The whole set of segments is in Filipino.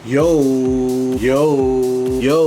Yo! Yo! Yo!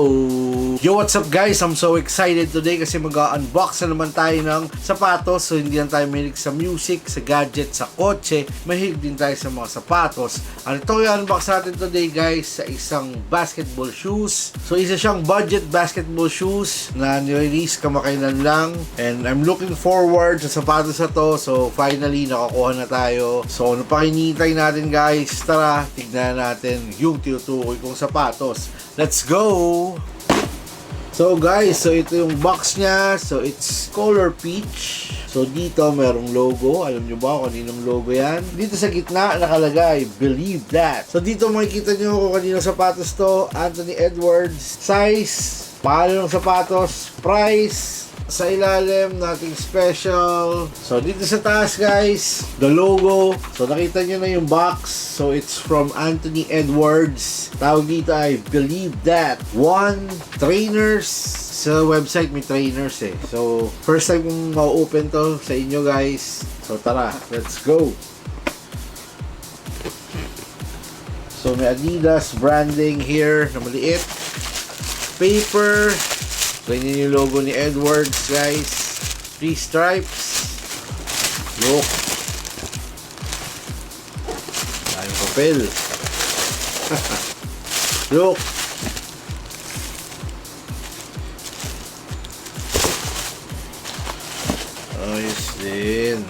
Yo, what's up guys? I'm so excited today kasi mag-unbox na naman tayo ng sapatos. So hindi lang tayo mahilig sa music, sa gadget, sa kotse. Mahilig din tayo sa mga sapatos. Ito yung unbox natin today guys sa isang basketball shoes. So isa siyang budget basketball shoes na nirelease kamakailan lang. And I'm looking forward sa sapatos na to. So finally nakakuha na tayo. So ano pa hinihintay natin guys? Tara, tignan natin yung tinutukoy kong sapatos. Let's go! So guys, so ito yung box niya. So it's color peach. So dito merong logo. Alam nyo ba kung kaninong logo yan? Dito sa gitna nakalagay, Believe That. So dito makikita nyo kung kaninong sapatos to. Anthony Edwards. Size, pangalan ng sapatos, price. Sa ilalim, nothing special. So dito sa taas guys, the logo. So nakita nyo na yung box. So it's from Anthony Edwards. Tawag dito ay Believe That. One, trainers. Sa website may trainers eh. So first time kong ma-open to sa inyo guys. So tara, let's go. So may Adidas branding here na maliit. Paper. Ganyan yung logo ni Edwards guys. 3 stripes. Look. Daming papel. Look. Ayos din.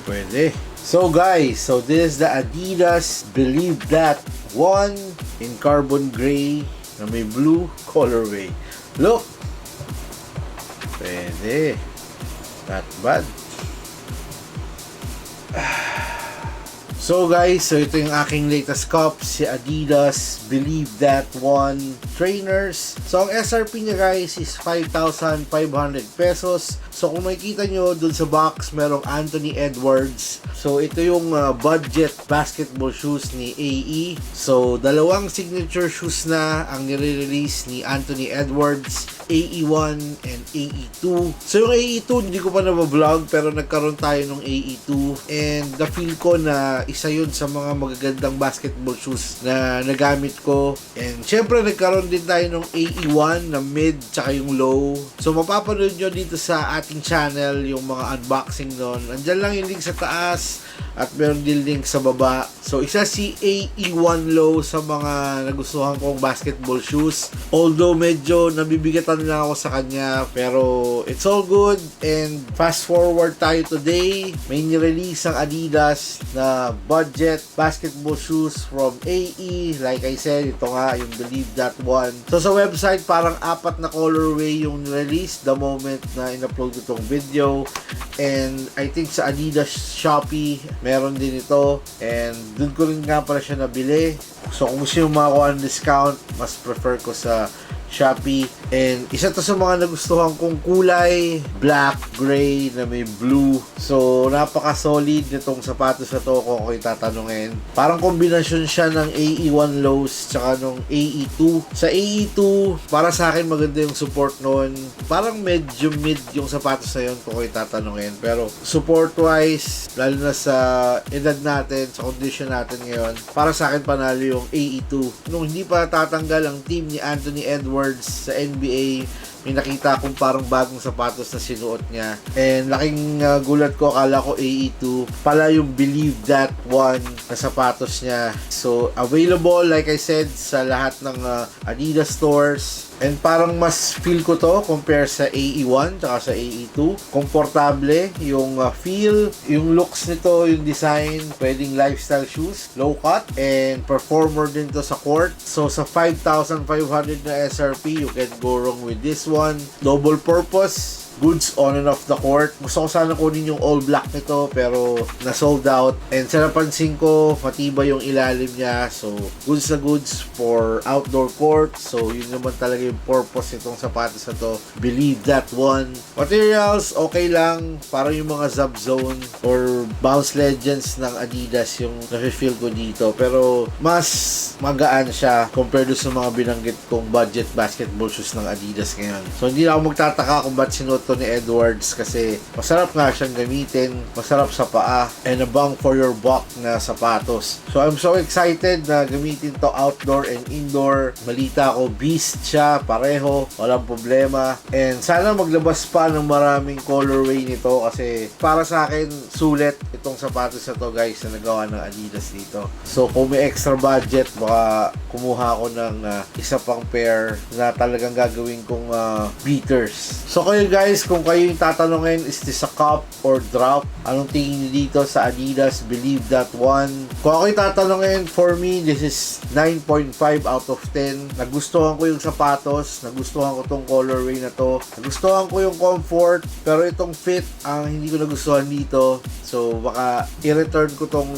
Pwede. So guys, so this is the Adidas Believe That one in carbon gray na may blue colorway. Look! Pwede. Not bad. So guys, so ito yung aking latest cup, si Adidas Believe That one trainers. So ang SRP niya guys is 5,500 pesos. So kung makikita nyo dun sa box, merong Anthony Edwards. So ito yung budget basketball shoes ni AE. So dalawang signature shoes na ang nire-release ni Anthony Edwards, AE1 and AE2. So yung AE2 hindi ko pa na-vlog pero nagkaroon tayo ng AE2 and na-feel ko na isa yun sa mga magagandang basketball shoes na nagamit ko. And syempre nagkaroon din tayo ng AE1 na mid tsaka yung low. So mapapanood nyo dito sa ating channel yung mga unboxing nun. Andyan lang yung link sa taas at meron din link sa baba. So isa si AE1 low sa mga nagustuhan kong basketball shoes. Although medyo nabibigatan lang ako sa kanya pero it's all good. And fast forward tayo today. May nirelease ang Adidas na budget basketball shoes from AE. Like I said, ito nga yung Believe That one. So sa website parang 4 na colorway yung release the moment na in-upload ko itong video. And I think sa Adidas Shopee meron din ito. And dun ko rin nga pala siya nabili. So kung gusto yung makakuha ng discount, mas prefer ko sa Shopee. And isa to sa mga nagustuhan kong kulay, black, gray, na may blue. So napaka-solid nitong sapatos na to kung ako'y tatanungin. Parang kombinasyon siya ng AE1 lows tsaka nung AE2. Sa AE2, para sa akin maganda yung support noon. Parang medyo mid yung sapatos na yun kung ako'y tatanungin. Pero support-wise, lalo na sa edad natin, sa condition natin ngayon, para sa akin panalo yung AE2. Nung hindi pa tatanggal ang team ni Anthony Edwards sa NBA, may nakita akong parang bagong sapatos na sinuot niya. And laking gulat ko, akala ko AE2. Pala yung Believe That one na sapatos niya. So, available, like I said, sa lahat ng Adidas stores. And parang mas feel ko to compare sa AE1 tsaka sa AE2. Komportable yung feel, yung looks nito, yung design, pwedeng lifestyle shoes, low cut, and performer din to sa court. So sa 5,500 na SRP, you can go wrong with this one. Double purpose, goods on and off the court. Gusto ko sana kunin yung all black nito pero na-sold out. And sa napansin ko, matibay yung ilalim niya. So, goods na goods for outdoor court. So, yun naman talaga yung purpose nitong sapatos na to. Believe That one. Materials, okay lang. Parang yung mga Zub Zone or Bounce Legends ng Adidas yung nafe-feel ko dito. Pero, mas magaan siya compared sa mga binanggit kong budget basketball shoes ng Adidas ngayon. So, hindi na ako magtataka kung ba't sinuot Anthony Edwards kasi masarap nga siyang gamitin, masarap sa paa, and a bang for your buck na sapatos. So I'm so excited na gamitin to outdoor and indoor. Malita ko, beast siya, pareho, walang problema. And sana maglabas pa ng maraming colorway nito kasi para sa akin, sulit itong sapatos na to guys na nagawa ng Adidas dito. So kung may extra budget, baka kumuha ako ng isa pang pair na talagang gagawin kong beaters. So kayo guys, kung kayo yung tatanungin, is this a cop or drop? Anong tingin nyo dito sa Adidas Believe That One? Kung ako yung tatanungin, for me, this is 9.5 out of 10. Nagustuhan ko yung sapatos, nagustuhan ko tong colorway na to, nagustuhan ko yung comfort, pero itong fit, ang hindi ko nagustuhan dito. So baka i-return ko tong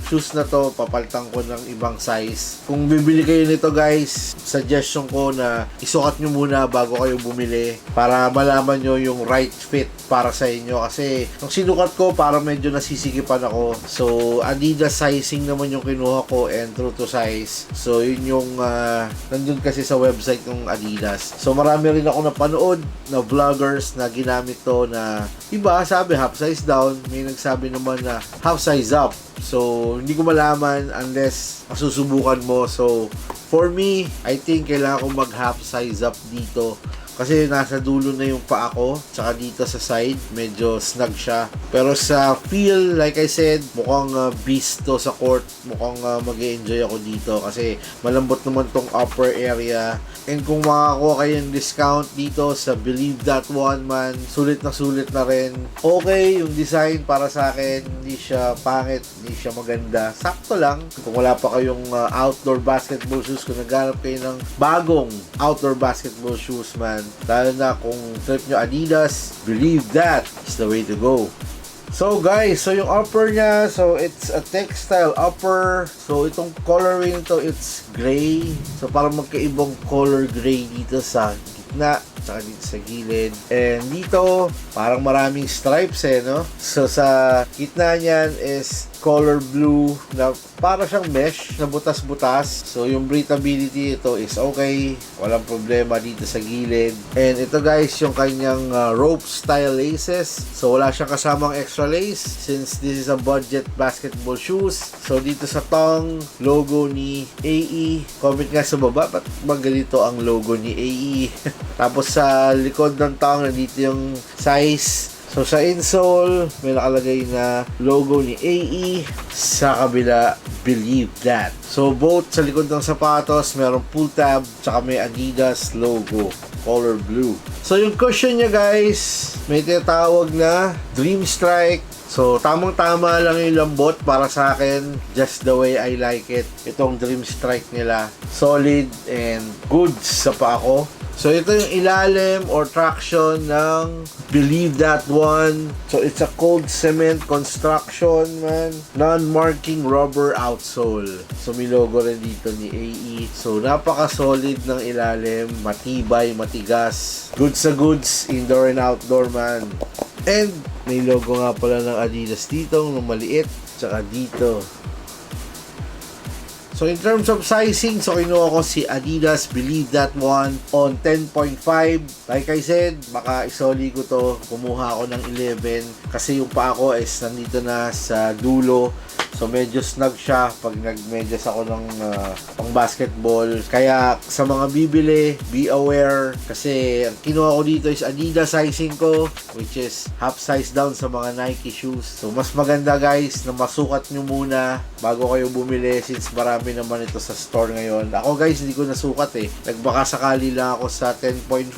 shoes na to, papalitan ko ng ibang size. Kung bibili kayo nito guys, suggestion ko na isukat nyo muna bago kayo bumili para malaman nyo yung right fit para sa inyo. Kasi nung sinukat ko, para medyo nasisikipan ako. So Adidas sizing naman yung kinuha ko and true to size. So yun yung nandun kasi sa website ng Adidas. So marami rin ako napanood na vloggers na ginamit to na iba sabi half size down, may nagsabi naman na half size up. So hindi ko malaman unless masusubukan mo. So for me, I think kailangan ko mag half size up dito kasi nasa dulo na yung paa ko, tsaka dito sa side medyo snug siya, pero sa feel, like I said, mukhang beast to sa court. Mukhang mag-enjoy ako dito kasi malambot naman tong upper area. And kung makakuha kayo ng discount dito sa Believe That One, man, sulit na rin. Okay yung design para sa akin, hindi siya pangit, hindi siya maganda, sakto lang. Kung wala pa kayong outdoor basketball shoes, kung naghanap kayo ng bagong outdoor basketball shoes, man, lalo na kung trip nyo Adidas, Believe That is the way to go. So guys, so yung upper niya, so it's a textile upper. So itong colorway nito, it's gray. So parang magkaibang color gray dito sa gitna, tsaka dito sa gilid. And dito, parang maraming stripes no? So sa gitna niyan is color blue na para siyang mesh na butas-butas. So yung breathability ito is okay, walang problema dito sa gilid. And ito guys, yung kanyang rope style laces. So wala siyang kasamang extra lace since this is a budget basketball shoes. So dito sa tongue, logo ni AE. Comment nga sa baba, ba't ganito ang logo ni AE? Tapos sa likod ng tongue, nandito yung size. So sa insole, may nakalagay na logo ni AE. Sa kabila, Believe That. So both sa likod ng sapatos, merong pull tab, tsaka may Adidas logo, color blue. So yung cushion niya guys, may tinatawag na Dream Strike. So tamang-tama lang yung lambot para sa akin, just the way I like it. Itong Dream Strike nila, solid and good sa paa ko. So ito yung ilalim or traction ng Believe That One. So it's a cold cement construction, man. Non-marking rubber outsole. So may logo rin dito ni AE. So napaka-solid ng ilalim, matibay, matigas. Goods sa goods, indoor and outdoor, man. And may logo nga pala ng Adidas dito, ng maliit, tsaka dito. So in terms of sizing, so kinuha ko si Adidas Believe That One on 10.5. Like I said, baka isoli ko to, kumuha ako ng 11 kasi yung paa ko is nandito na sa dulo. So medyo snug siya pag nagmedyas ako ng pang basketball. Kaya sa mga bibili, be aware kasi ang kinuha ko dito is Adidas sizing ko, which is half size down sa mga Nike shoes. So mas maganda guys na masukat nyo muna bago kayo bumili since marami naman ito sa store ngayon. Ako guys, hindi ko nasukat nagbaka sakali lang ako sa 10.5.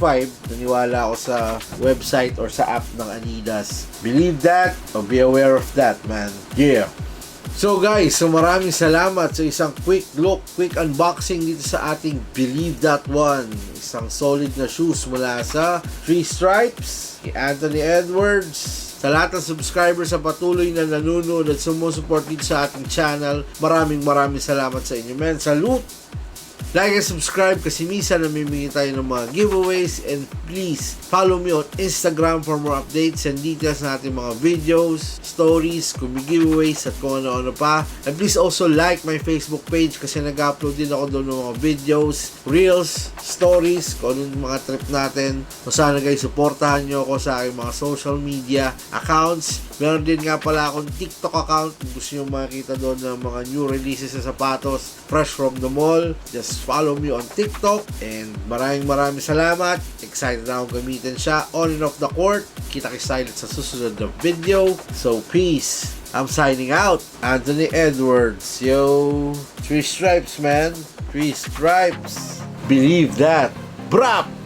Naniwala ako sa website or sa app ng Adidas. Believe that or be aware of that, man. Yeah. So guys, so maraming salamat sa isang quick look, quick unboxing dito sa ating Believe That One. Isang solid na shoes mula sa 3 Stripes, ni Anthony Edwards. Sa lahat ng subscribers sa patuloy na nanonood at sumusuport dito sa ating channel, maraming salamat sa inyo, men. Salute! Like and subscribe kasi minsan namimigay tayo ng mga giveaways, and please follow me on Instagram for more updates and details na ating mga videos, stories, kung may giveaways at kung ano-ano pa. And please also like my Facebook page kasi nag-upload din ako doon ng mga videos, reels, stories, kung ano yung mga trip natin. So sana guys, supportahan nyo ako sa aking mga social media accounts. Meron din nga pala akong TikTok account kung gusto nyo makikita doon ng mga new releases sa sapatos fresh from the mall. Just follow me on TikTok, and maraming salamat. Excited na akong gamitin siya on and off the court. Kita-kits tayo sa susunod na video. So peace. I'm signing out. Anthony Edwards. Yo. 3 stripes, man. 3 stripes. Believe that. Brap!